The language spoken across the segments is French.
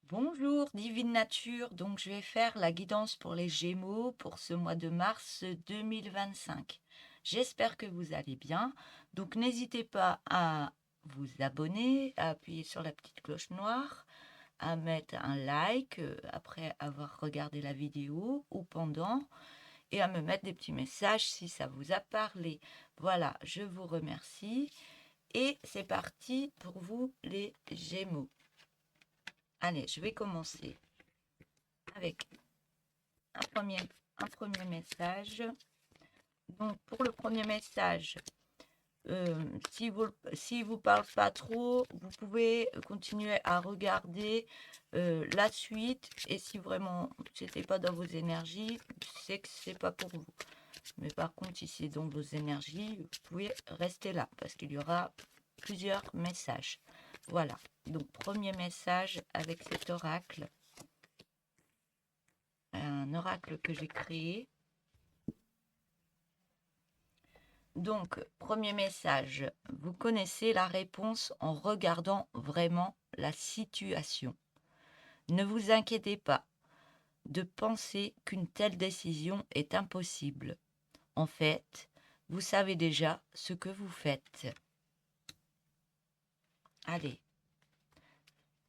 Bonjour Divine Nature, donc je vais faire la guidance pour les Gémeaux pour ce mois de mars 2025. J'espère que vous allez bien, donc n'hésitez pas à vous abonner, à appuyer sur la petite cloche noire, à mettre un like après avoir regardé la vidéo ou pendant, et à me mettre des petits messages si ça vous a parlé. Voilà, je vous remercie et c'est parti pour vous les Gémeaux. Allez, je vais commencer avec un premier message. Donc, pour le premier message, si vous parle pas trop, vous pouvez continuer à regarder la suite. Et si vraiment c'était pas dans vos énergies, c'est que c'est pas pour vous. Mais par contre, si c'est dans vos énergies, vous pouvez rester là parce qu'il y aura plusieurs messages. Voilà. Donc, premier message avec cet oracle. Un oracle que j'ai créé. Donc, premier message, vous connaissez la réponse en regardant vraiment la situation. Ne vous inquiétez pas de penser qu'une telle décision est impossible. En fait, vous savez déjà ce que vous faites. Allez,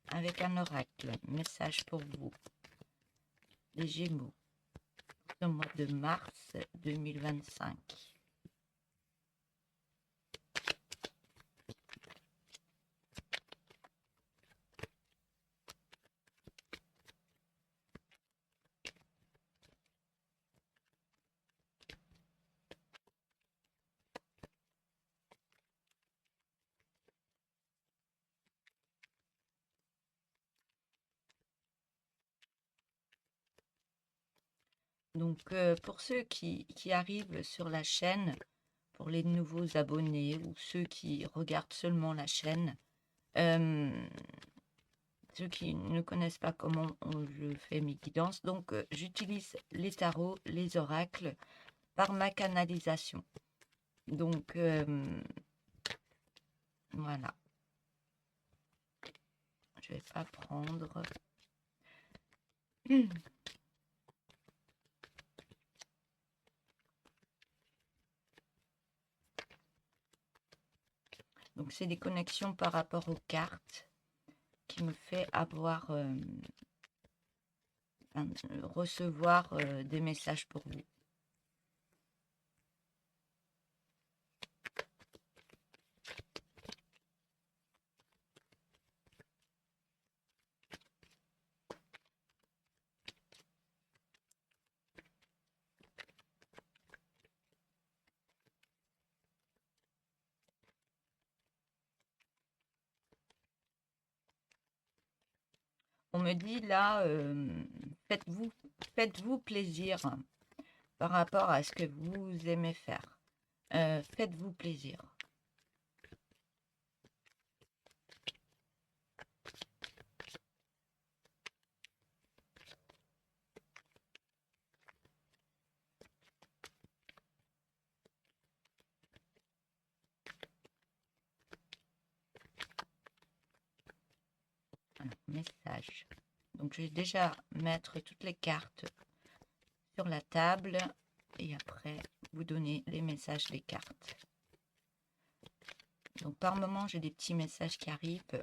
avec un oracle, message pour vous, les Gémeaux, le mois de mars 2025. Donc, pour ceux qui arrivent sur la chaîne, pour les nouveaux abonnés ou ceux qui regardent seulement la chaîne, euh, ceux qui ne connaissent pas comment je fais mes guidances, donc j'utilise les tarots, les oracles par ma canalisation. Donc, voilà. Je vais pas prendre. Donc, c'est des connexions par rapport aux cartes qui me fait avoir, recevoir des messages pour vous. On me dit là, faites-vous plaisir par rapport à ce que vous aimez faire. Faites-vous plaisir. Alors, message. Donc, je vais déjà mettre toutes les cartes sur la table et après vous donner les messages des cartes. Donc, par moment, j'ai des petits messages qui arrivent.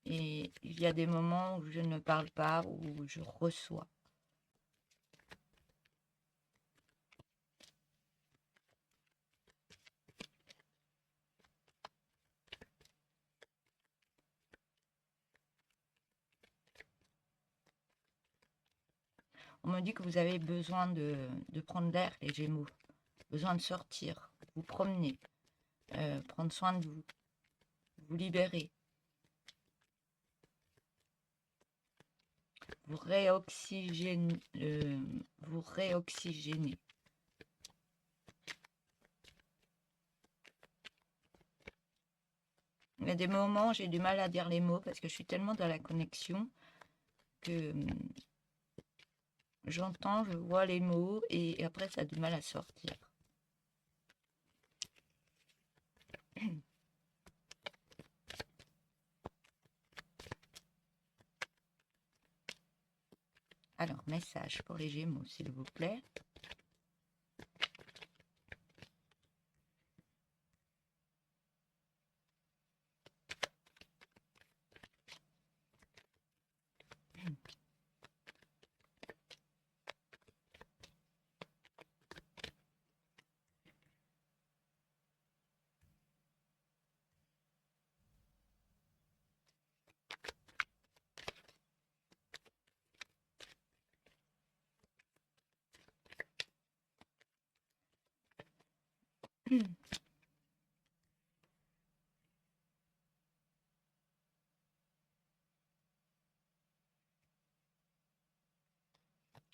Et il y a des moments où je ne parle pas, où je reçois. On me dit que vous avez besoin de prendre l'air, les Gémeaux. Besoin de sortir, vous promener, prendre soin de vous, vous libérer. Vous réoxygénez. Vous réoxygénez. Il y a des moments, j'ai du mal à dire les mots parce que je suis tellement dans la connexion que j'entends, je vois les mots et après ça a du mal à sortir. Alors, message pour les Gémeaux, s'il vous plaît.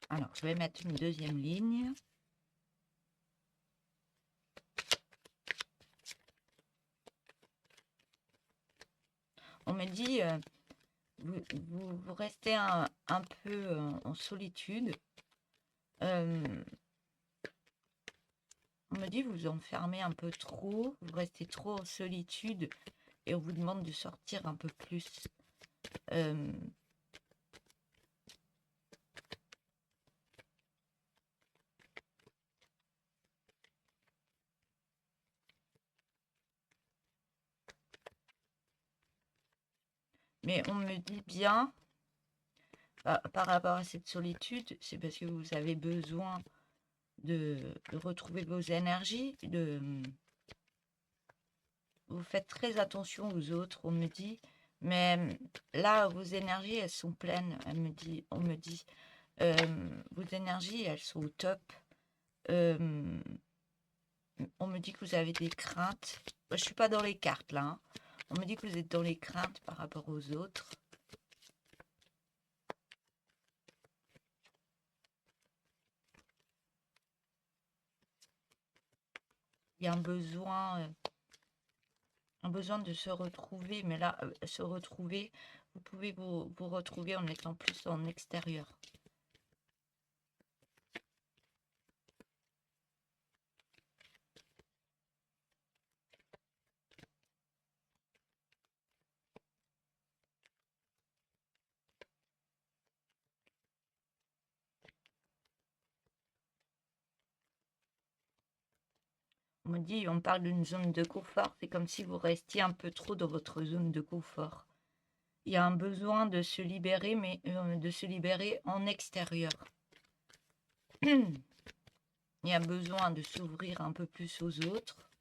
Alors, je vais mettre une deuxième ligne. On me dit, vous restez un peu en solitude. On me dit, vous vous enfermez un peu trop, vous restez trop en solitude et on vous demande de sortir un peu plus. Mais on me dit bien, par rapport à cette solitude, c'est parce que vous avez besoin de retrouver vos énergies, vous faites très attention aux autres, on me dit, mais là, vos énergies, elles sont pleines, on me dit, vos énergies, elles sont au top. On me dit que vous avez des craintes. Je ne suis pas dans les cartes là, hein. On me dit que vous êtes dans les craintes par rapport aux autres. Il y a un besoin de se retrouver, mais là, se retrouver, vous pouvez vous retrouver en étant plus en extérieur. On me dit, on parle d'une zone de confort, c'est comme si vous restiez un peu trop dans votre zone de confort. Il y a un besoin de se libérer, mais de se libérer en extérieur. Il y a besoin de s'ouvrir un peu plus aux autres.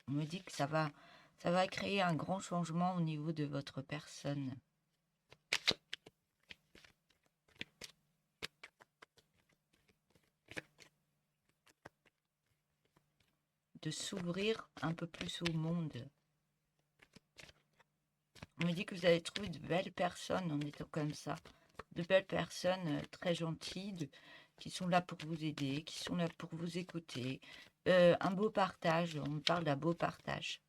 On me dit que ça va créer un grand changement au niveau de votre personne. De s'ouvrir un peu plus au monde. On me dit que vous allez trouver de belles personnes en étant comme ça. De belles personnes très gentilles, qui sont là pour vous aider, qui sont là pour vous écouter. Un beau partage, on me parle d'un beau partage.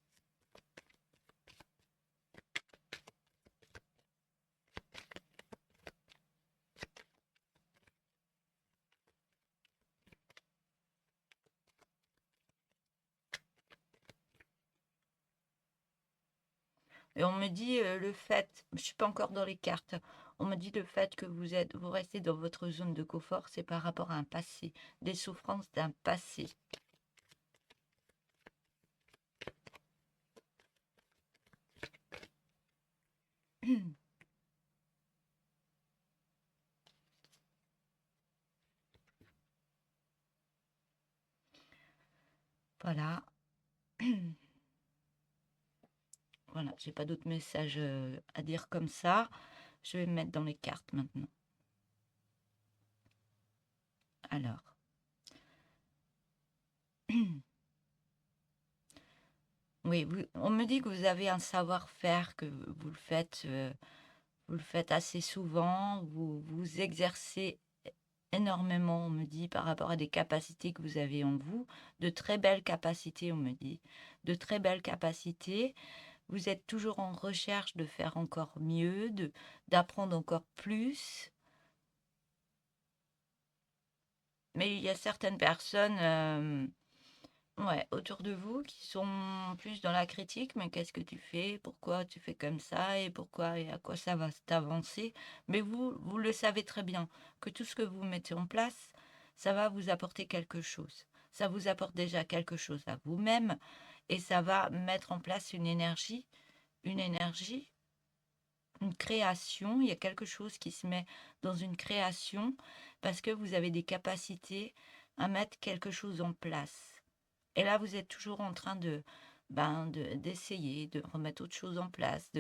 Et on me dit le fait, je ne suis pas encore dans les cartes, on me dit le fait que vous restez dans votre zone de confort, c'est par rapport à un passé, des souffrances d'un passé. Voilà. Voilà, j'ai pas d'autres messages à dire comme ça. Je vais me mettre dans les cartes maintenant. Alors. Oui, on me dit que vous avez un savoir-faire, que vous le faites assez souvent, vous vous exercez énormément, on me dit, par rapport à des capacités que vous avez en vous, de très belles capacités, on me dit, de très belles capacités. Vous êtes toujours en recherche de faire encore mieux, d'apprendre encore plus. Mais il y a certaines personnes, ouais, autour de vous qui sont plus dans la critique, mais qu'est-ce que tu fais? Pourquoi tu fais comme ça? Et pourquoi et à quoi ça va t'avancer? Mais vous le savez très bien que tout ce que vous mettez en place, ça va vous apporter quelque chose. Ça vous apporte déjà quelque chose à vous-même et ça va mettre en place une énergie, une création. Il y a quelque chose qui se met dans une création parce que vous avez des capacités à mettre quelque chose en place. Et là, vous êtes toujours en train d'essayer de remettre autre chose en place,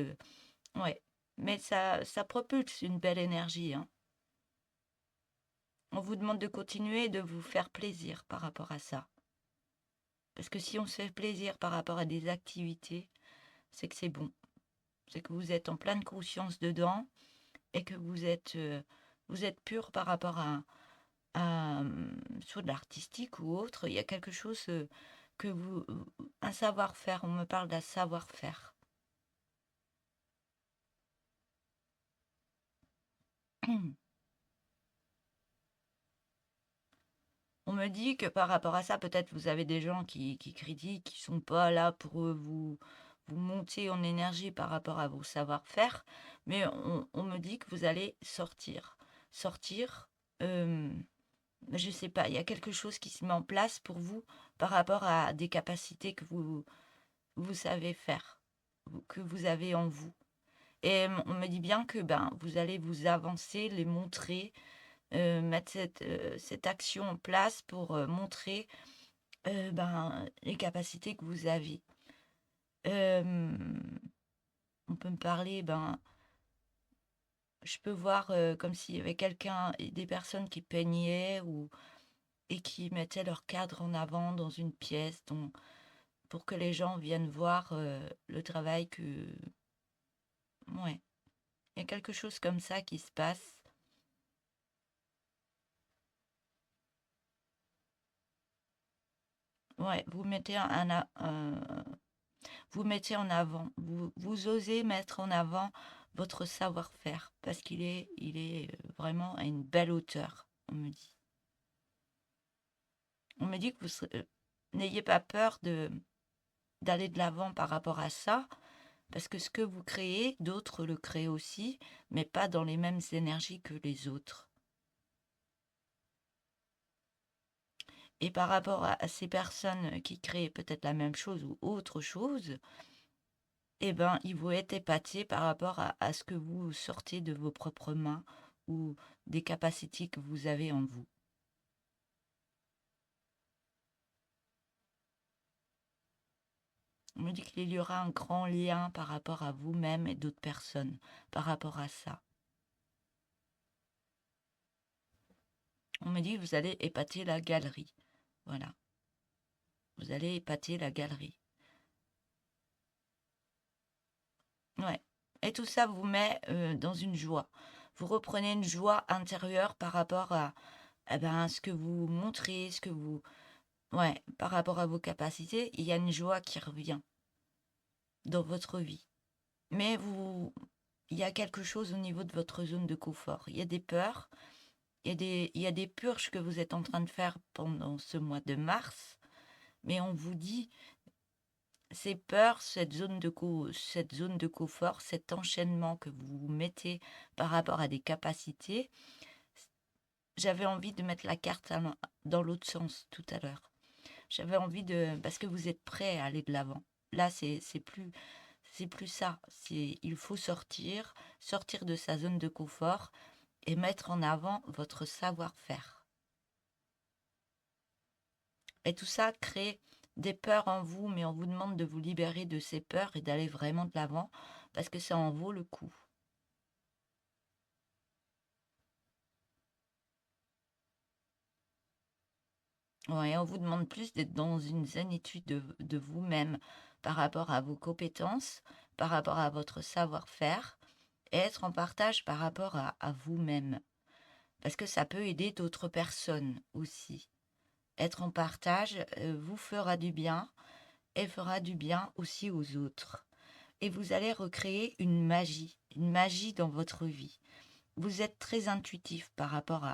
ouais. Mais ça propulse une belle énergie, hein. On vous demande de continuer et de vous faire plaisir par rapport à ça. Parce que si on se fait plaisir par rapport à des activités, c'est que c'est bon. C'est que vous êtes en pleine conscience dedans et que vous êtes pur par rapport soit de l'artistique ou autre. Il y a quelque chose que vous, un savoir-faire. On me parle d'un savoir-faire. On me dit que par rapport à ça, peut-être vous avez des gens qui critiquent, qui sont pas là pour vous monter en énergie par rapport à vos savoir-faire, mais on me dit que vous allez sortir. Sortir, euh, je sais pas, il y a quelque chose qui se met en place pour vous par rapport à des capacités que vous savez faire, que vous avez en vous. Et on me dit bien que ben, vous allez vous avancer, les montrer, mettre cette action en place pour montrer ben, les capacités que vous avez. Euh, on peut me parler, ben, je peux voir comme s'il y avait quelqu'un, des personnes qui peignaient et qui mettaient leur cadre en avant dans une pièce pour que les gens viennent voir le travail que... Ouais, il y a quelque chose comme ça qui se passe. Ouais, vous mettez en avant, vous osez mettre en avant votre savoir-faire parce il est vraiment à une belle hauteur, on me dit. On me dit que n'ayez pas peur d'aller de l'avant par rapport à ça, parce que ce que vous créez, d'autres le créent aussi, mais pas dans les mêmes énergies que les autres. Et par rapport à ces personnes qui créent peut-être la même chose ou autre chose, eh ben, ils vont être épatés par rapport à ce que vous sortez de vos propres mains ou des capacités que vous avez en vous. On me dit qu'il y aura un grand lien par rapport à vous-même et d'autres personnes par rapport à ça. On me dit que vous allez épater la galerie. Voilà. Vous allez épater la galerie. Ouais. Et tout ça vous met dans une joie. Vous reprenez une joie intérieure par rapport eh ben, à ce que vous montrez, ce que vous... Ouais, par rapport à vos capacités, il y a une joie qui revient dans votre vie. Mais il y a quelque chose au niveau de votre zone de confort. Il y a des peurs, il y a des purges que vous êtes en train de faire pendant ce mois de mars, mais on vous dit, ces peurs, cette zone de confort, cet enchaînement que vous vous mettez par rapport à des capacités, j'avais envie de mettre la carte dans l'autre sens tout à l'heure. J'avais envie de... Parce que vous êtes prêt à aller de l'avant. Là, c'est plus ça. Il faut sortir de sa zone de confort et mettre en avant votre savoir-faire. Et tout ça crée des peurs en vous, mais on vous demande de vous libérer de ces peurs et d'aller vraiment de l'avant parce que ça en vaut le coup. Ouais, on vous demande plus d'être dans une zénitude de vous-même par rapport à vos compétences, par rapport à votre savoir-faire et être en partage par rapport à vous-même. Parce que ça peut aider d'autres personnes aussi. Être en partage vous fera du bien et fera du bien aussi aux autres. Et vous allez recréer une magie dans votre vie. Vous êtes très intuitif par rapport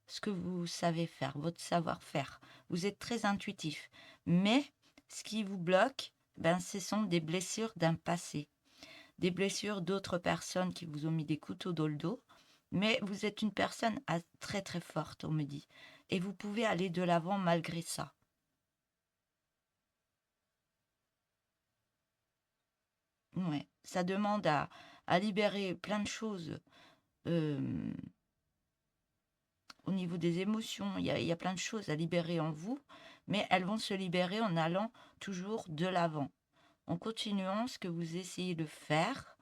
ce que vous savez faire, votre savoir-faire. Vous êtes très intuitif. Mais ce qui vous bloque, ce sont des blessures d'un passé, des blessures d'autres personnes qui vous ont mis des couteaux dans le dos. Mais vous êtes une personne très très forte, on me dit. Et vous pouvez aller de l'avant malgré ça. Ouais, ça demande à libérer plein de choses euh, au niveau des émotions. Il y a plein de choses à libérer en vous, mais elles vont se libérer en allant toujours de l'avant, en continuant ce que vous essayez de faire.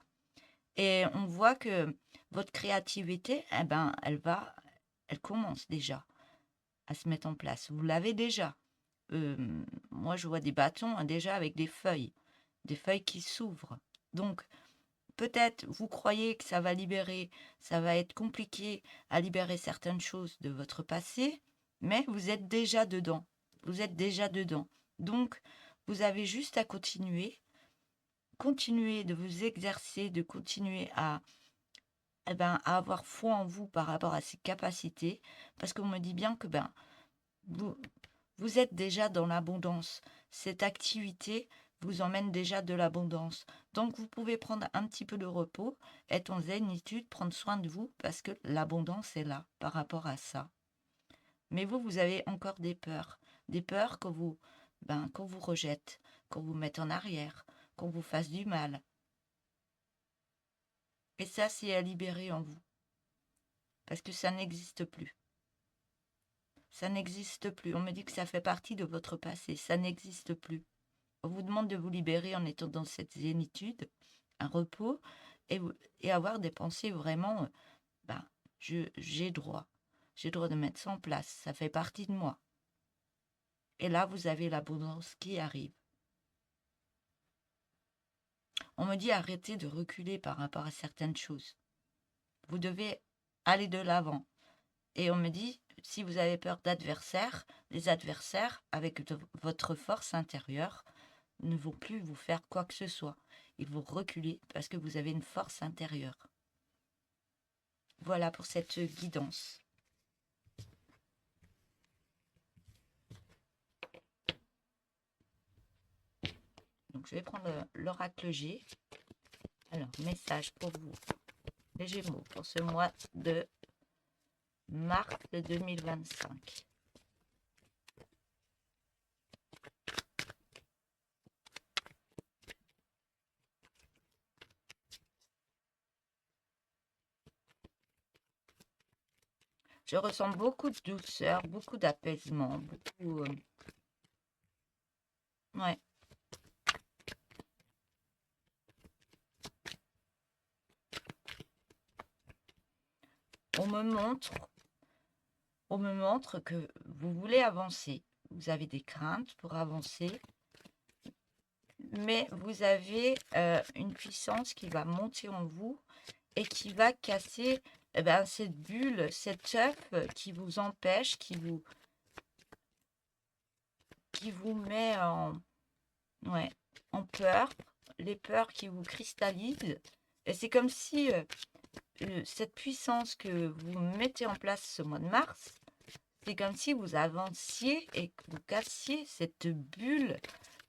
Et on voit que votre créativité, elle commence déjà à se mettre en place. Vous l'avez déjà. Euh, Moi, je vois des bâtons déjà avec des feuilles qui s'ouvrent. Donc, peut-être vous croyez que ça va libérer, ça va être compliqué à libérer certaines choses de votre passé, mais vous êtes déjà dedans. Vous êtes déjà dedans. Donc, vous avez juste à continuer de vous exercer, de continuer à avoir foi en vous par rapport à ces capacités, parce qu'on me dit bien que vous, vous êtes déjà dans l'abondance. Cette activité vous emmène déjà de l'abondance. Donc vous pouvez prendre un petit peu de repos, être en zénitude, prendre soin de vous, parce que l'abondance est là par rapport à ça. Mais vous avez encore des peurs qu'on vous rejette, qu'on vous mette en arrière, qu'on vous fasse du mal. Et ça, c'est à libérer en vous, parce que ça n'existe plus. Ça n'existe plus. On me dit que ça fait partie de votre passé. Ça n'existe plus. On vous demande de vous libérer en étant dans cette zénitude, un repos, et avoir des pensées vraiment, ben, j'ai droit. J'ai droit de mettre ça en place. Ça fait partie de moi. Et là, vous avez l'abondance qui arrive. On me dit arrêtez de reculer par rapport à certaines choses. Vous devez aller de l'avant. Et on me dit, si vous avez peur d'adversaires, les adversaires, avec votre force intérieure, ne vont plus vous faire quoi que ce soit. Ils vont reculer parce que vous avez une force intérieure. Voilà pour cette guidance. Donc je vais prendre l'oracle G. Alors, message pour vous, les Gémeaux, pour ce mois de mars 2025. Je ressens beaucoup de douceur, beaucoup d'apaisement, beaucoup... ouais. On me montre que vous voulez avancer. Vous avez des craintes pour avancer, mais vous avez une puissance qui va monter en vous et qui va casser cette bulle, cet œuf qui vous empêche, qui vous met ouais, en peur, les peurs qui vous cristallisent. Et c'est comme si cette puissance que vous mettez en place ce mois de mars, c'est comme si vous avanciez et que vous cassiez cette bulle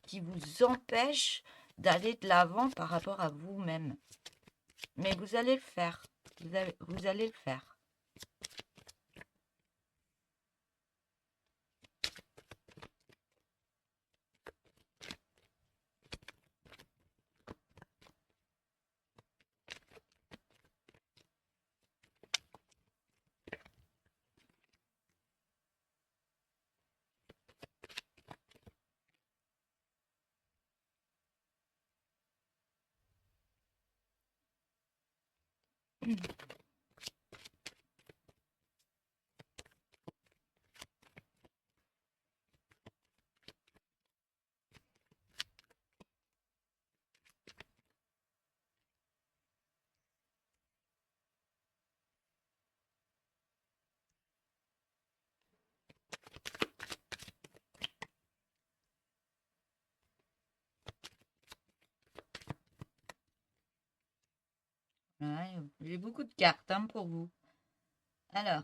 qui vous empêche d'aller de l'avant par rapport à vous-même. Mais vous allez le faire. Vous allez le faire. Ouais, j'ai beaucoup de cartes pour vous. Alors,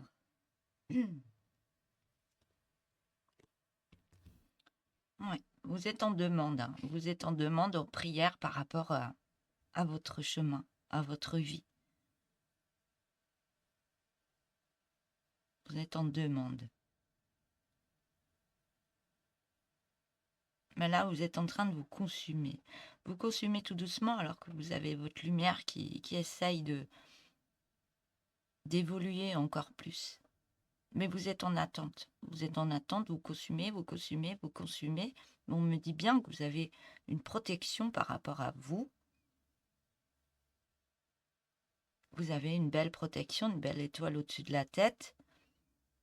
Ouais, vous êtes en demande, hein. Vous êtes en demande, en prière par rapport à votre chemin, à votre vie. Vous êtes en demande. Mais là, vous êtes en train de vous consumer. Vous consumez tout doucement alors que vous avez votre lumière qui essaye d'évoluer encore plus. Mais vous êtes en attente. Vous êtes en attente, vous consumez, vous consumez, vous consumez. Mais on me dit bien que vous avez une protection par rapport à vous. Vous avez une belle protection, une belle étoile au-dessus de la tête.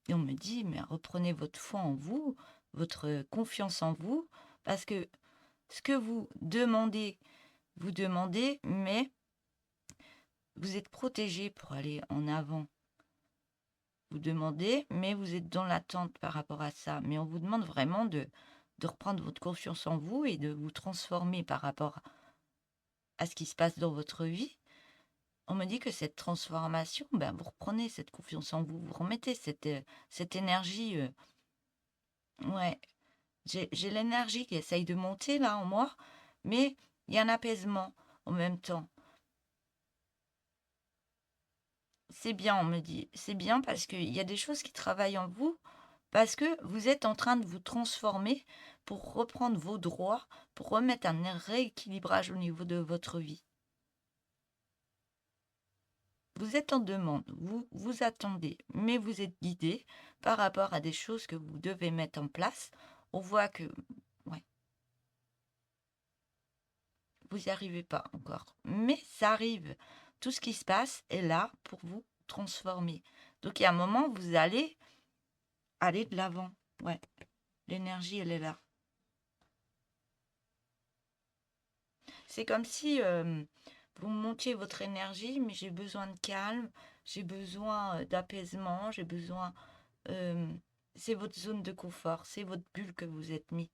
Et on me dit, mais reprenez votre foi en vous, votre confiance en vous, parce que ce que vous demandez, mais vous êtes protégé pour aller en avant. Vous demandez, mais vous êtes dans l'attente par rapport à ça. Mais on vous demande vraiment de reprendre votre confiance en vous et de vous transformer par rapport à ce qui se passe dans votre vie. On me dit que cette transformation, ben, vous reprenez cette confiance en vous, vous remettez cette énergie. Ouais, j'ai l'énergie qui essaye de monter là en moi, mais il y a un apaisement en même temps. C'est bien, on me dit. C'est bien parce qu'il y a des choses qui travaillent en vous, parce que vous êtes en train de vous transformer pour reprendre vos droits, pour remettre un rééquilibrage au niveau de votre vie. Vous êtes en demande, vous attendez, mais vous êtes guidé par rapport à des choses que vous devez mettre en place. On voit que, ouais, vous n'y arrivez pas encore, mais ça arrive. Tout ce qui se passe est là pour vous transformer. Donc il y a un moment, vous allez aller de l'avant. Ouais, l'énergie, elle est là. C'est comme si vous montiez votre énergie, mais j'ai besoin de calme, j'ai besoin d'apaisement, j'ai besoin... euh, c'est votre zone de confort, c'est votre bulle que vous êtes mis.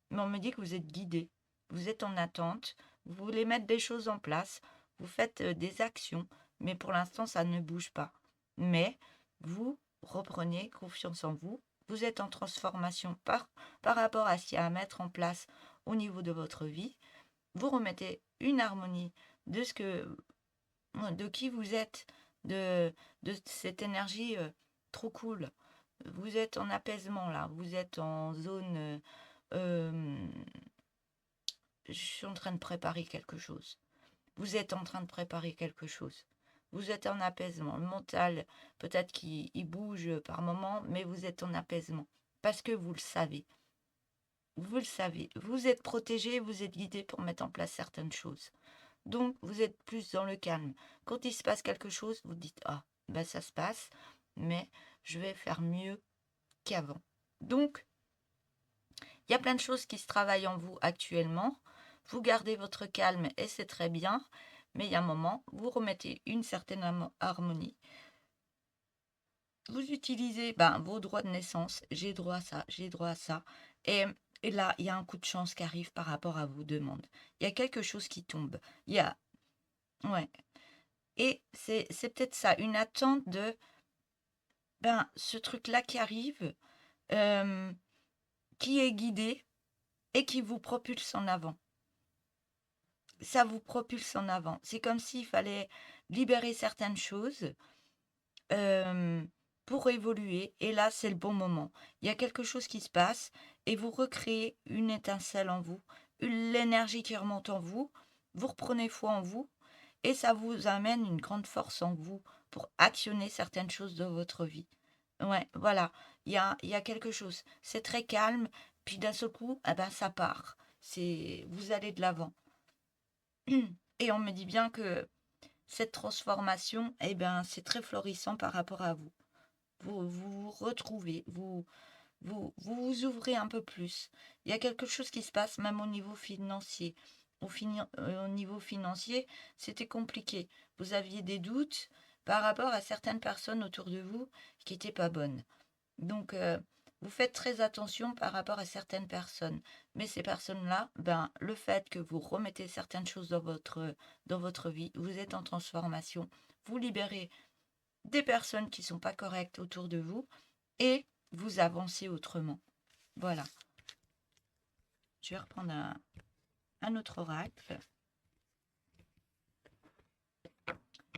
Mais on me dit que vous êtes guidé, vous êtes en attente, vous voulez mettre des choses en place, vous faites des actions, mais pour l'instant, ça ne bouge pas. Mais vous reprenez confiance en vous, vous êtes en transformation par rapport à ce qu'il y a à mettre en place au niveau de votre vie. Vous remettez une harmonie de ce que, de qui vous êtes, de cette énergie trop cool. Vous êtes en apaisement là, vous êtes en zone. Euh, je suis en train de préparer quelque chose. Vous êtes en train de préparer quelque chose. Vous êtes en apaisement. Le mental, peut-être qu'il bouge par moments, mais vous êtes en apaisement. Parce que vous le savez. Vous le savez. Vous êtes protégé, vous êtes guidé pour mettre en place certaines choses. Donc, vous êtes plus dans le calme. Quand il se passe quelque chose, vous dites, ah, ben ça se passe, mais je vais faire mieux qu'avant. Donc, il y a plein de choses qui se travaillent en vous actuellement. Vous gardez votre calme et c'est très bien, mais il y a un moment, vous remettez une certaine harmonie. Vous utilisez vos droits de naissance. J'ai droit à ça, j'ai droit à ça. Et, et là, il y a un coup de chance qui arrive par rapport à vos demandes. Il y a quelque chose qui tombe. Il y a... Ouais. Et c'est peut-être ça, une attente de ce truc-là qui arrive, euh, qui est guidé et qui vous propulse en avant. Ça vous propulse en avant. C'est comme s'il fallait libérer certaines choses euh, pour évoluer. Et là, c'est le bon moment. Il y a quelque chose qui se passe et vous recréez une étincelle en vous, l'énergie qui remonte en vous. Vous reprenez foi en vous et ça vous amène une grande force en vous pour actionner certaines choses de votre vie. Ouais, voilà. Il y a quelque chose. C'est très calme, puis d'un seul coup, ça part. Vous allez de l'avant. Et on me dit bien que cette transformation, c'est très florissant par rapport à vous. Vous retrouvez, vous ouvrez un peu plus. Il y a quelque chose qui se passe même au niveau financier. Au niveau financier, c'était compliqué. Vous aviez des doutes par rapport à certaines personnes autour de vous qui n'étaient pas bonnes. Donc, vous faites très attention par rapport à certaines personnes. Mais ces personnes-là, le fait que vous remettez certaines choses dans votre vie, vous êtes en transformation, vous libérez des personnes qui ne sont pas correctes autour de vous et vous avancez autrement. Voilà. Je vais reprendre un autre oracle.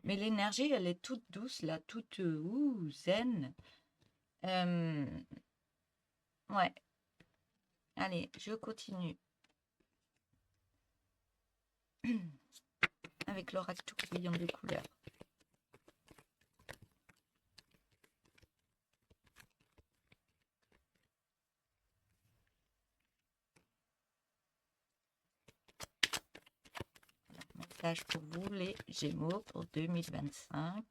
Mais l'énergie, elle est toute douce, là, toute zen. Ouais. Allez, je continue. Avec l'oracle tout brillant de couleurs. Message pour vous, les Gémeaux, pour 2025.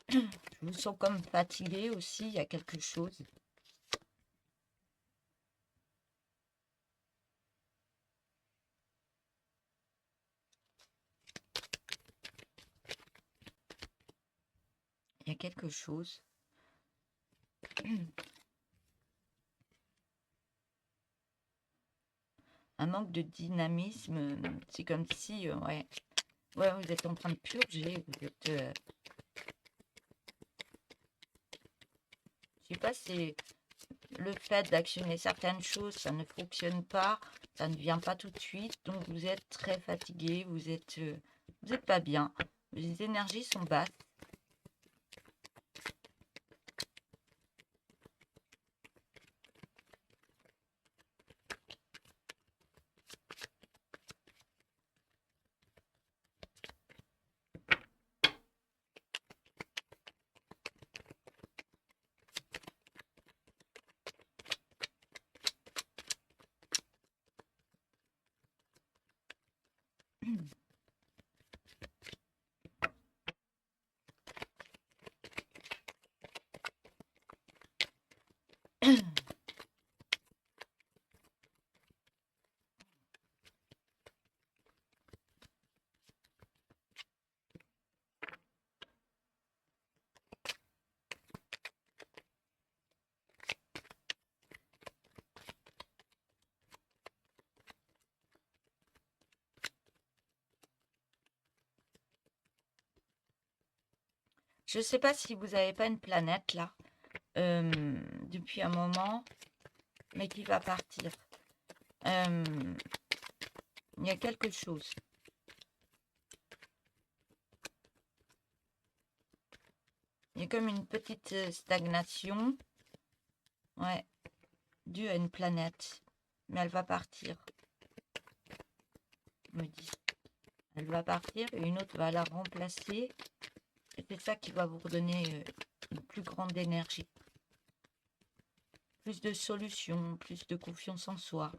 Je vous sens comme fatigué aussi, il y a quelque chose. Il y a quelque chose. Un manque de dynamisme. C'est comme si, ouais, vous êtes en train de purger. Vous êtes, je sais pas, c'est le fait d'actionner certaines choses, ça ne fonctionne pas, ça ne vient pas tout de suite, donc vous êtes très fatigué, vous êtes pas bien, les énergies sont basses. Je ne sais pas si vous n'avez pas une planète là, depuis un moment, mais qui va partir. Il y a quelque chose. Il y a comme une petite stagnation, ouais, due à une planète, mais elle va partir, me dit. Elle va partir et une autre va la remplacer. Et c'est ça qui va vous redonner une plus grande énergie. Plus de solutions, plus de confiance en soi.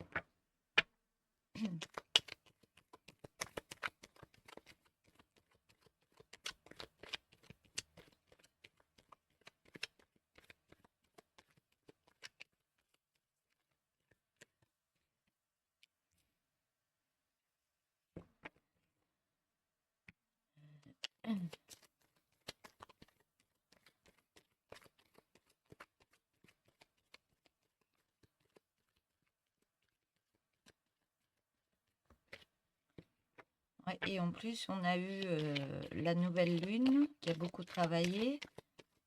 Ouais, et en plus, on a eu la nouvelle lune qui a beaucoup travaillé.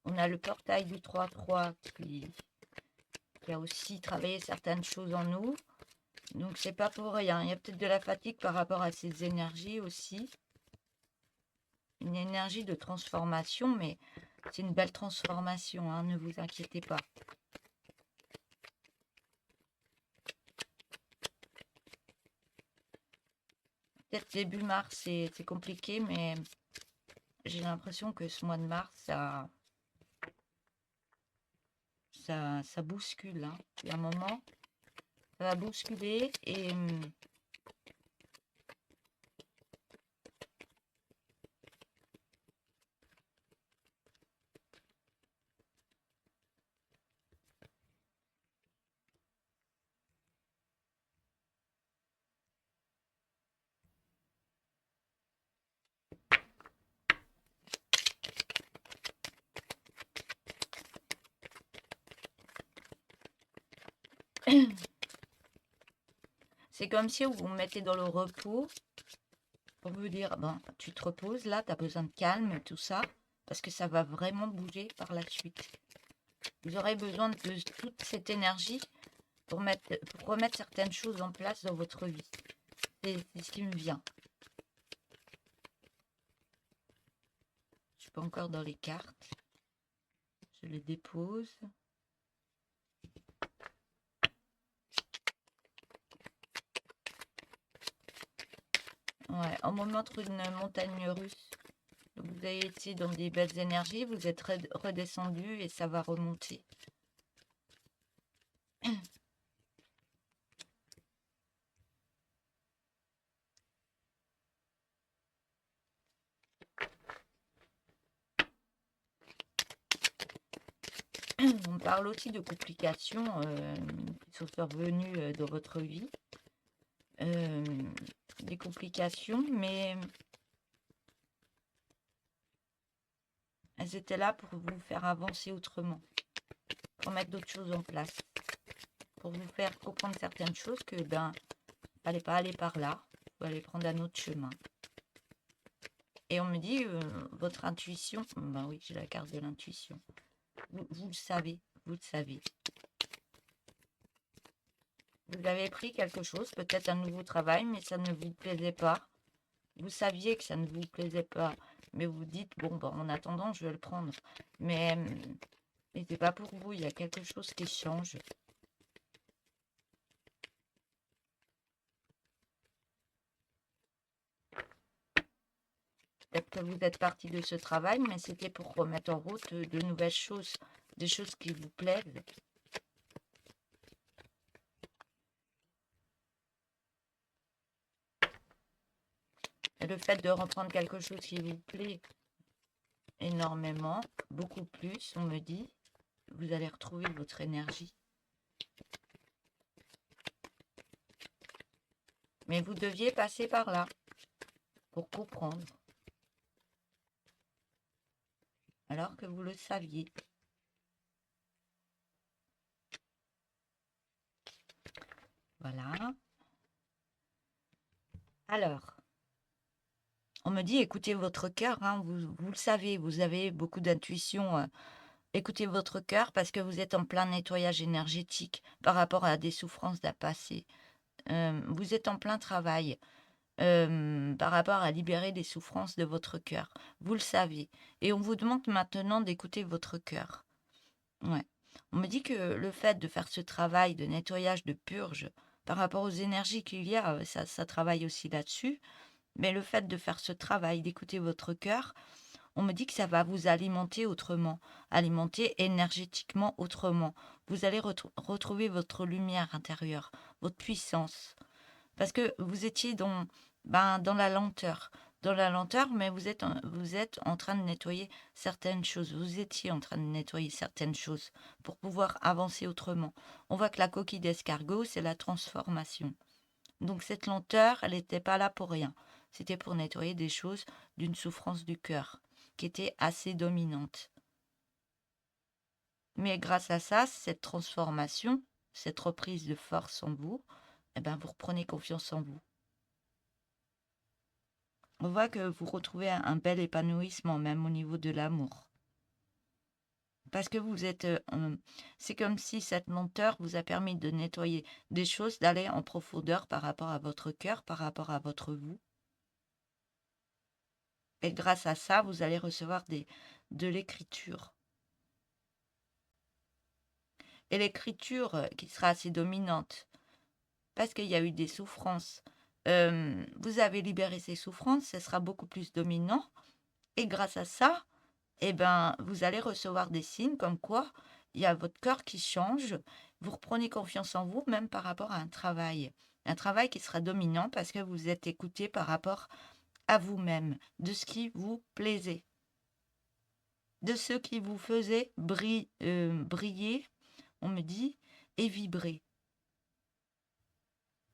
On a le portail du 3-3 qui a aussi travaillé certaines choses en nous. Donc c'est pas pour rien. Il y a peut-être de la fatigue par rapport à ces énergies aussi. Une énergie de transformation, mais c'est une belle transformation, hein, ne vous inquiétez pas. Peut-être début mars, c'est compliqué, mais j'ai l'impression que ce mois de mars, ça bouscule. Hein. Il y a un moment, ça va bousculer et C'est comme si vous vous mettez dans le repos pour vous dire, ben, tu te reposes là, tu as besoin de calme, tout ça, parce que ça va vraiment bouger par la suite. Vous aurez besoin de toute cette énergie pour remettre certaines choses en place dans votre vie. C'est ce qui me vient. Je suis pas encore dans les cartes. Je les dépose. Ouais, on me montre une montagne russe. Donc vous avez été dans des belles énergies, vous êtes redescendu et ça va remonter. On parle aussi de complications qui sont survenues dans votre vie. Des complications, mais elles étaient là pour vous faire avancer autrement, pour mettre d'autres choses en place, pour vous faire comprendre certaines choses que, ben, fallait pas aller par là, il fallait prendre un autre chemin. Et on me dit, votre intuition, ben oui, j'ai la carte de l'intuition. Vous le savez, vous le savez. Vous avez pris quelque chose, peut-être un nouveau travail, mais ça ne vous plaisait pas. Vous saviez que ça ne vous plaisait pas, mais vous dites, bon, ben, en attendant, je vais le prendre. Mais c'est pas pour vous, il y a quelque chose qui change. Peut-être que vous êtes parti de ce travail, mais c'était pour remettre en route de nouvelles choses, des choses qui vous plaisent. Et le fait de reprendre quelque chose qui vous plaît énormément, beaucoup plus, on me dit, vous allez retrouver votre énergie. Mais vous deviez passer par là pour comprendre, alors que vous le saviez. Voilà. Alors, on me dit, écoutez votre cœur, hein, vous le savez, vous avez beaucoup d'intuition. Écoutez votre cœur parce que vous êtes en plein nettoyage énergétique par rapport à des souffrances d'un passé. Vous êtes en plein travail par rapport à libérer des souffrances de votre cœur. Vous le savez. Et on vous demande maintenant d'écouter votre cœur. Ouais. On me dit que le fait de faire ce travail de nettoyage, de purge, par rapport aux énergies qu'il y a, ça travaille aussi là-dessus. Mais le fait de faire ce travail, d'écouter votre cœur, on me dit que ça va vous alimenter autrement, alimenter énergétiquement autrement. Vous allez retrouver votre lumière intérieure, votre puissance. Parce que vous étiez dans la lenteur. Dans la lenteur, mais vous êtes en train de nettoyer certaines choses. Vous étiez en train de nettoyer certaines choses pour pouvoir avancer autrement. On voit que la coquille d'escargot, c'est la transformation. Donc cette lenteur, elle n'était pas là pour rien. C'était pour nettoyer des choses d'une souffrance du cœur qui était assez dominante. Mais grâce à ça, cette transformation, cette reprise de force en vous, eh ben, vous reprenez confiance en vous. On voit que vous retrouvez un bel épanouissement, même au niveau de l'amour. Parce que vous êtes... c'est comme si cette lenteur vous a permis de nettoyer des choses, d'aller en profondeur par rapport à votre cœur, par rapport à votre vous. Et grâce à ça, vous allez recevoir de l'écriture. Et l'écriture qui sera assez dominante, parce qu'il y a eu des souffrances. Vous avez libéré ces souffrances, ce sera beaucoup plus dominant. Et grâce à ça, eh ben, vous allez recevoir des signes comme quoi il y a votre cœur qui change. Vous reprenez confiance en vous, même par rapport à un travail. Un travail qui sera dominant parce que vous êtes écouté par rapport à vous-même, de ce qui vous plaisait, de ce qui vous faisait briller, on me dit, et vibrer.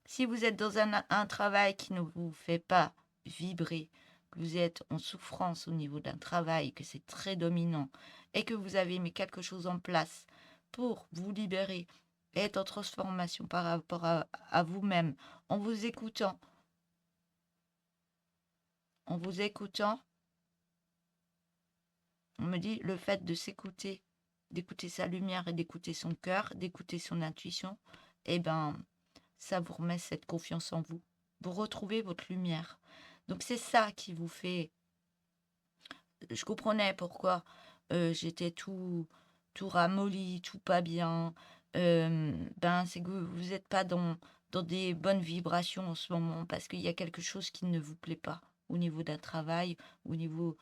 Si vous êtes dans un travail qui ne vous fait pas vibrer, que vous êtes en souffrance au niveau d'un travail, que c'est très dominant, et que vous avez mis quelque chose en place pour vous libérer est en transformation par rapport à vous-même, en vous écoutant, en vous écoutant, on me dit le fait de s'écouter, d'écouter sa lumière et d'écouter son cœur, d'écouter son intuition, eh ben, ça vous remet cette confiance en vous. Vous retrouvez votre lumière. Donc c'est ça qui vous fait. Je comprenais pourquoi j'étais tout ramolli, tout pas bien. Ben, c'est que vous n'êtes pas dans des bonnes vibrations en ce moment parce qu'il y a quelque chose qui ne vous plaît pas au niveau d'un travail, au niveau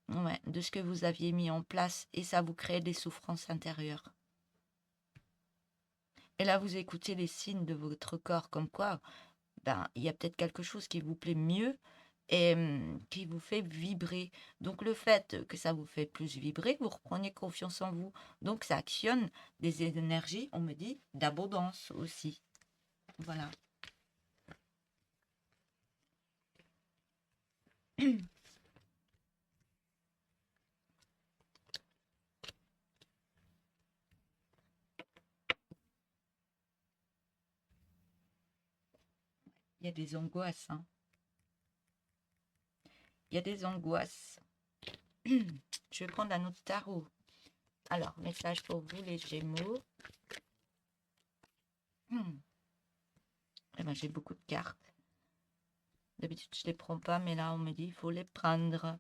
ouais, de ce que vous aviez mis en place et ça vous crée des souffrances intérieures. Et là, vous écoutez les signes de votre corps comme quoi ben, il y a peut-être quelque chose qui vous plaît mieux et qui vous fait vibrer. Donc le fait que ça vous fait plus vibrer, vous reprenez confiance en vous. Donc ça actionne des énergies, on me dit, d'abondance aussi. Voilà. Il y a des angoisses, hein. Il y a des angoisses. Je vais prendre un autre tarot. Alors, message pour vous, les Gémeaux. Eh ben, j'ai beaucoup de cartes. D'habitude, je ne les prends pas, mais là, on me dit il faut les prendre.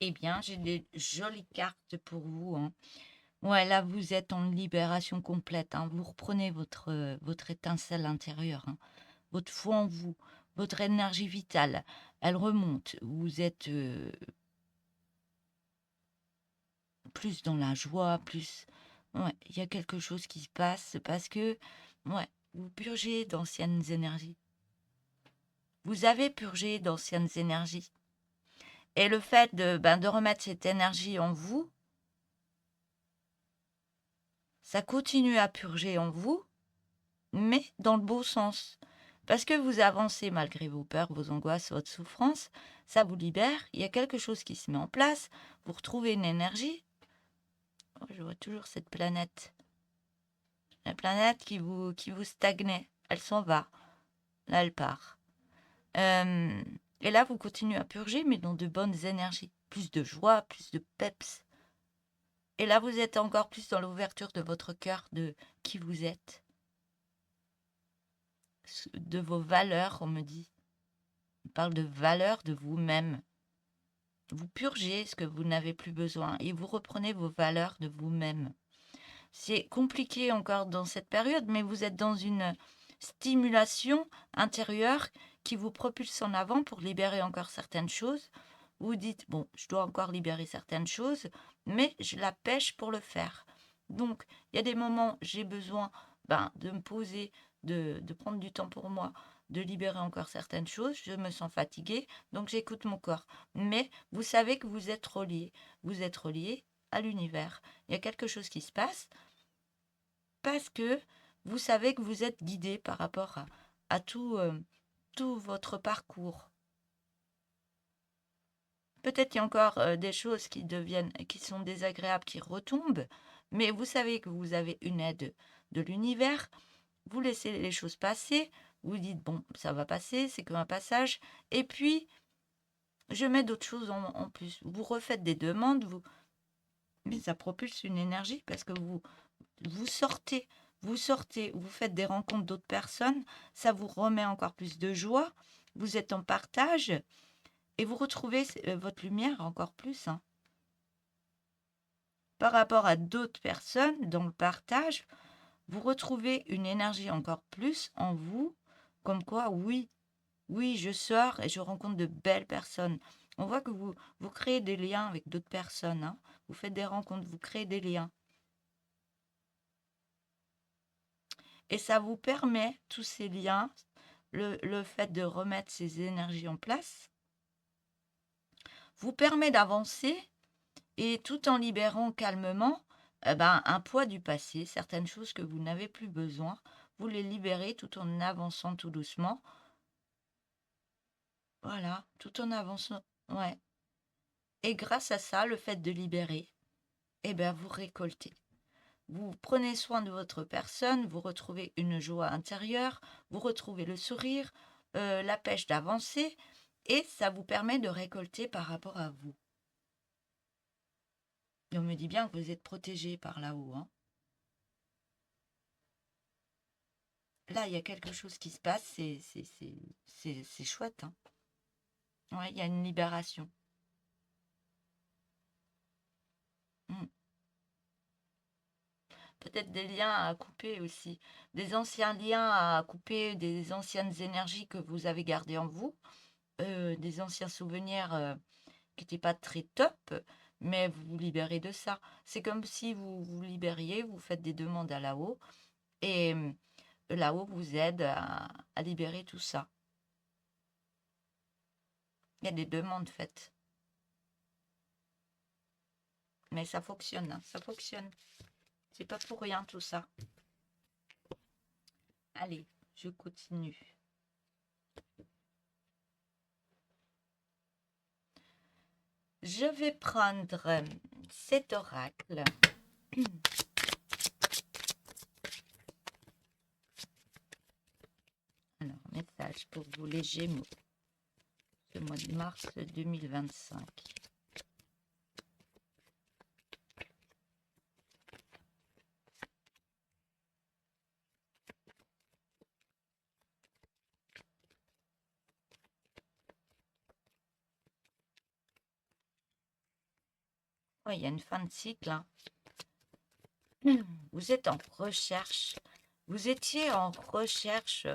Eh bien, j'ai des jolies cartes pour vous, hein. Ouais, là, vous êtes en libération complète, hein. Vous reprenez votre étincelle intérieure, hein. Votre foi en vous, votre énergie vitale, elle remonte. Vous êtes plus dans la joie, plus... Ouais, il y a quelque chose qui se passe parce que, ouais, vous purgez d'anciennes énergies. Vous avez purgé d'anciennes énergies. Et le fait de remettre cette énergie en vous, ça continue à purger en vous, mais dans le beau sens. Parce que vous avancez malgré vos peurs, vos angoisses, votre souffrance, ça vous libère, il y a quelque chose qui se met en place, vous retrouvez une énergie. Oh, je vois toujours cette planète. La planète qui vous stagnait, elle s'en va. Là, elle part. Et là, vous continuez à purger, mais dans de bonnes énergies. Plus de joie, plus de peps. Et là, vous êtes encore plus dans l'ouverture de votre cœur, de qui vous êtes, de vos valeurs, on me dit. On parle de valeurs de vous-même. Vous purgez ce que vous n'avez plus besoin et vous reprenez vos valeurs de vous-même. C'est compliqué encore dans cette période, mais vous êtes dans une stimulation intérieure qui vous propulse en avant pour libérer encore certaines choses. Vous dites, bon, je dois encore libérer certaines choses, mais je la pêche pour le faire. Donc, il y a des moments, j'ai besoin de me poser, de prendre du temps pour moi, de libérer encore certaines choses. Je me sens fatiguée, donc j'écoute mon corps. Mais vous savez que vous êtes relié. Vous êtes relié à l'univers. Il y a quelque chose qui se passe parce que vous savez que vous êtes guidé par rapport à tout votre parcours. Peut-être qu'il y a encore des choses qui sont désagréables, qui retombent, mais vous savez que vous avez une aide de l'univers. Vous laissez les choses passer, Vous dites, bon, ça va passer, c'est qu'un passage. Et puis, je mets d'autres choses en plus. Vous refaites des demandes, mais ça propulse une énergie parce que vous sortez, vous faites des rencontres d'autres personnes, ça vous remet encore plus de joie, vous êtes en partage et vous retrouvez votre lumière encore plus, hein. Par rapport à d'autres personnes dans le partage, vous retrouvez une énergie encore plus en vous, comme quoi, oui, oui, je sors et je rencontre de belles personnes. On voit que vous créez des liens avec d'autres personnes, hein. Vous faites des rencontres, vous créez des liens. Et ça vous permet, tous ces liens, le fait de remettre ces énergies en place, vous permet d'avancer et tout en libérant calmement un poids du passé, certaines choses que vous n'avez plus besoin, vous les libérez tout en avançant tout doucement. Voilà, tout en avançant. Ouais. Et grâce à ça, le fait de libérer, vous récoltez. Vous prenez soin de votre personne, vous retrouvez une joie intérieure, vous retrouvez le sourire, la pêche d'avancer, et ça vous permet de récolter par rapport à vous. Et on me dit bien que vous êtes protégé par là-haut, hein. Là, il y a quelque chose qui se passe, c'est chouette, hein. Ouais, il y a une libération. Mm. Peut-être des liens à couper aussi, des anciens liens à couper, des anciennes énergies que vous avez gardées en vous, des anciens souvenirs qui n'étaient pas très top, mais vous vous libérez de ça. C'est comme si vous vous libériez, vous faites des demandes à là-haut, et là-haut vous aide à libérer tout ça. Il y a des demandes faites. Mais ça fonctionne, hein, ça fonctionne. C'est pas pour rien tout ça. Allez, je continue. Je vais prendre cet oracle. Alors, message pour vous les Gémeaux, ce mois de mars 2025. Oui, il y a une fin de cycle, hein. Vous êtes en recherche. Vous étiez en recherche,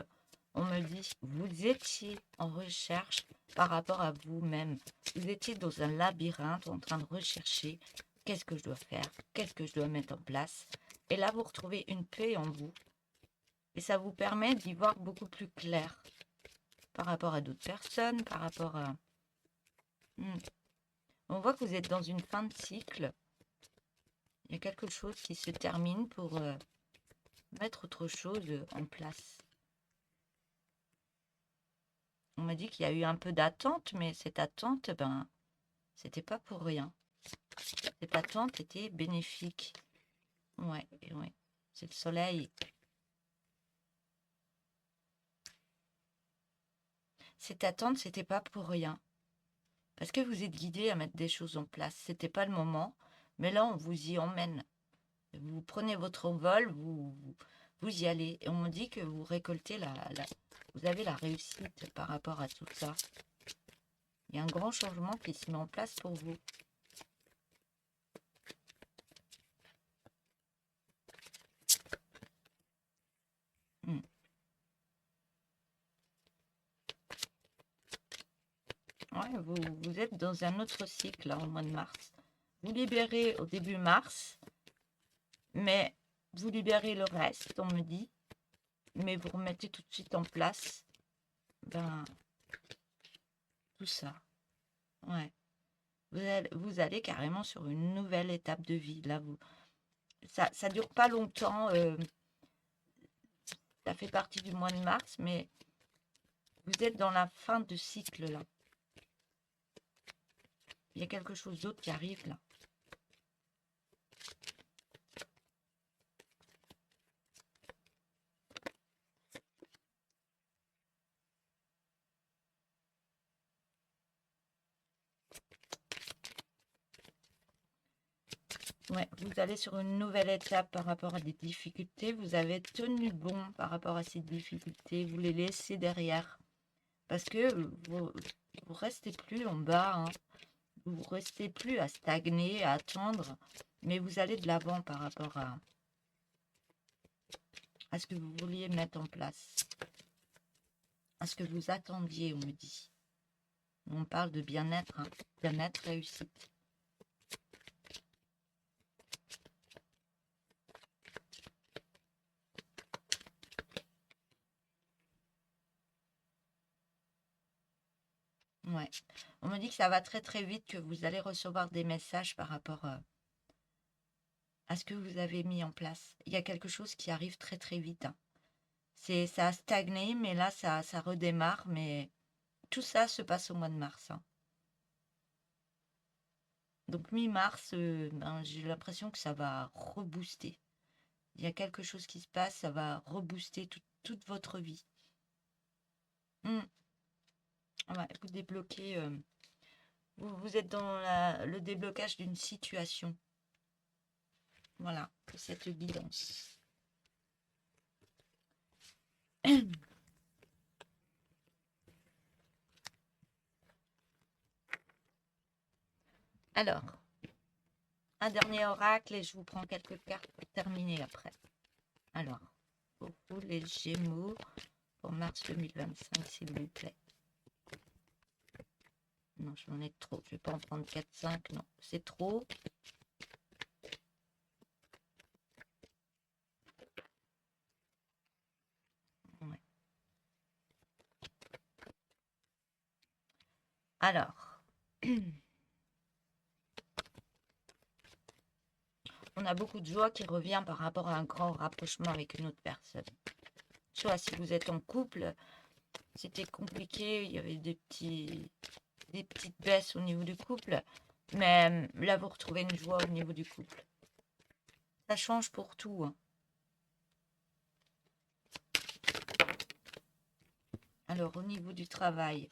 on me dit, vous étiez en recherche par rapport à vous-même. Vous étiez dans un labyrinthe en train de rechercher qu'est-ce que je dois faire, qu'est-ce que je dois mettre en place. Et là, vous retrouvez une paix en vous. Et ça vous permet d'y voir beaucoup plus clair par rapport à d'autres personnes, par rapport à... On voit que vous êtes dans une fin de cycle. Il y a quelque chose qui se termine pour mettre autre chose en place. On m'a dit qu'il y a eu un peu d'attente, mais cette attente, c'était pas pour rien. Cette attente était bénéfique. Ouais, ouais. C'est le soleil. Cette attente, c'était pas pour rien. Parce que vous êtes guidé à mettre des choses en place. C'était pas le moment, mais là, on vous y emmène. Vous prenez votre envol, vous y allez. Et on me dit que vous récoltez vous avez la réussite par rapport à tout ça. Il y a un grand changement qui se met en place pour vous. Ouais, vous êtes dans un autre cycle là, au mois de mars. Vous libérez au début mars, mais vous libérez le reste, on me dit. Mais vous remettez tout de suite en place tout ça. Ouais. Vous allez carrément sur une nouvelle étape de vie. Là, ça dure pas longtemps. Ça fait partie du mois de mars, mais vous êtes dans la fin de cycle là. Il y a quelque chose d'autre qui arrive là. Ouais, vous allez sur une nouvelle étape par rapport à des difficultés. Vous avez tenu bon par rapport à ces difficultés. Vous les laissez derrière. Parce que vous restez plus en bas, hein. Vous restez plus à stagner, à attendre. Mais vous allez de l'avant par rapport à ce que vous vouliez mettre en place. À ce que vous attendiez, on me dit. On parle de bien-être, hein. Bien-être, réussite. Ouais. On me dit que ça va très très vite, que vous allez recevoir des messages par rapport à ce que vous avez mis en place. Il y a quelque chose qui arrive très très vite, hein. Ça a stagné, mais là ça redémarre, mais tout ça se passe au mois de mars, hein. Donc mi-mars, ben, j'ai l'impression que ça va rebooster. Il y a quelque chose qui se passe, ça va rebooster toute votre vie. Ouais, vous débloquez, vous êtes dans le déblocage d'une situation. Voilà, cette guidance. Alors, un dernier oracle et je vous prends quelques cartes pour terminer après. Alors, pour vous les Gémeaux, pour mars 2025, s'il vous plaît. Non, j'en ai trop. Je ne vais pas en prendre 4-5. Non, c'est trop. Ouais. Alors, on a beaucoup de joie qui revient par rapport à un grand rapprochement avec une autre personne. Soit si vous êtes en couple, c'était compliqué, il y avait des petites baisses au niveau du couple, mais là vous retrouvez une joie au niveau du couple. Ça change pour tout, hein. Alors au niveau du travail,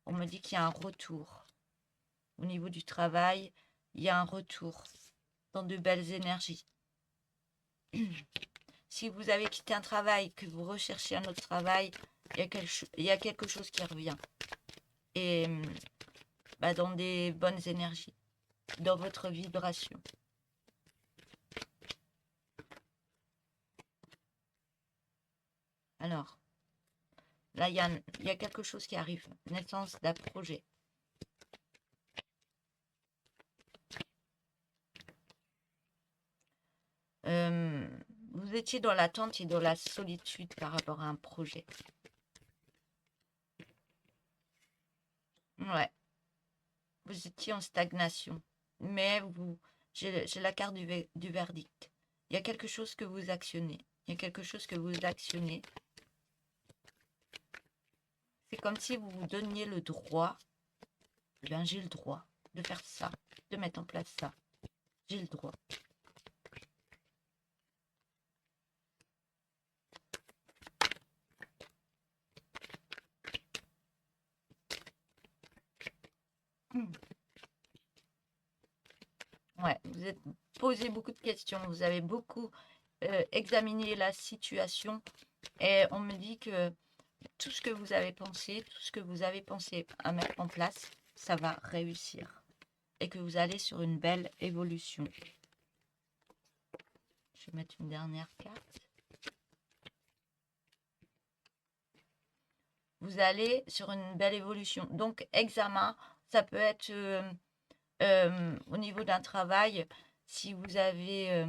on me dit qu'il y a un retour. Au niveau du travail, il y a un retour dans de belles énergies. Si vous avez quitté un travail, que vous recherchez un autre travail, il y a quelque chose qui revient. Et bah, dans des bonnes énergies, dans votre vibration. Alors, là, il y a quelque chose qui arrive. Naissance d'un projet. Vous étiez dans l'attente et dans la solitude par rapport à un projet. Ouais. Vous étiez en stagnation. Mais j'ai la carte du verdict. Il y a quelque chose que vous actionnez. Il y a quelque chose que vous actionnez. C'est comme si vous vous donniez le droit. Ben, j'ai le droit de faire ça, de mettre en place ça. J'ai le droit. Ouais, vous êtes posé beaucoup de questions, vous avez beaucoup examiné la situation et on me dit que tout ce que vous avez pensé, tout ce que vous avez pensé à mettre en place, ça va réussir et que vous allez sur une belle évolution. Je vais mettre une dernière carte. Vous allez sur une belle évolution. Donc, examen, ça peut être au niveau d'un travail, si vous avez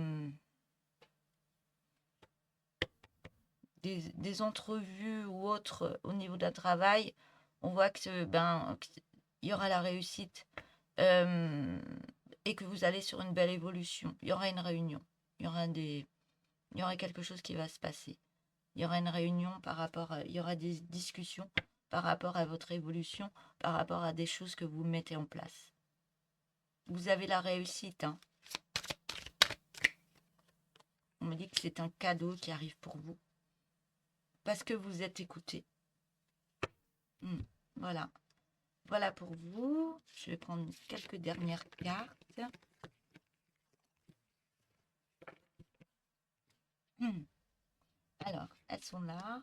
des entrevues ou autres au niveau d'un travail, on voit que il y aura la réussite et que vous allez sur une belle évolution. Il y aura une réunion, il y aura quelque chose qui va se passer. Il y aura une réunion il y aura des discussions par rapport à votre évolution, par rapport à des choses que vous mettez en place. Vous avez la réussite, hein. On me dit que c'est un cadeau qui arrive pour vous. Parce que vous êtes écouté. Voilà. Voilà pour vous. Je vais prendre quelques dernières cartes. sont là.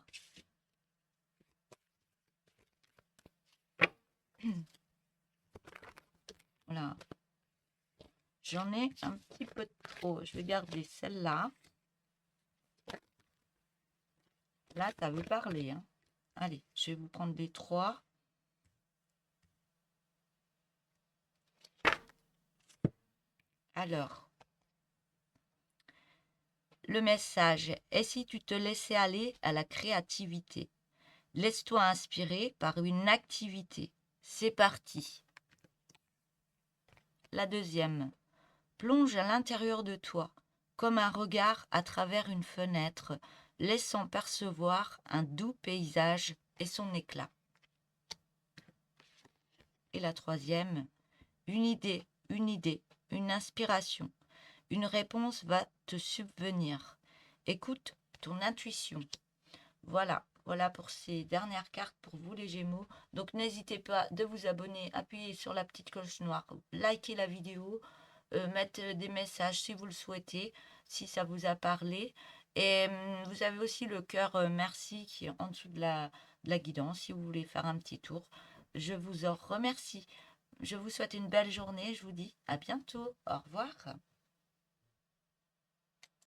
Voilà. J'en ai un petit peu trop. Je vais garder celle-là. Là, ça veut parler. Hein. Allez, je vais vous prendre les 3. Alors, le message est si tu te laissais aller à la créativité. Laisse-toi inspirer par une activité. C'est parti. La deuxième. Plonge à l'intérieur de toi, comme un regard à travers une fenêtre, laissant percevoir un doux paysage et son éclat. Et la troisième. Une idée, une inspiration. Une réponse va te subvenir. Écoute ton intuition. Voilà pour ces dernières cartes pour vous les Gémeaux. Donc n'hésitez pas de vous abonner, appuyer sur la petite cloche noire, liker la vidéo, mettre des messages si vous le souhaitez, si ça vous a parlé. Et vous avez aussi le cœur merci qui est en dessous de la guidance si vous voulez faire un petit tour. Je vous en remercie. Je vous souhaite une belle journée. Je vous dis à bientôt. Au revoir.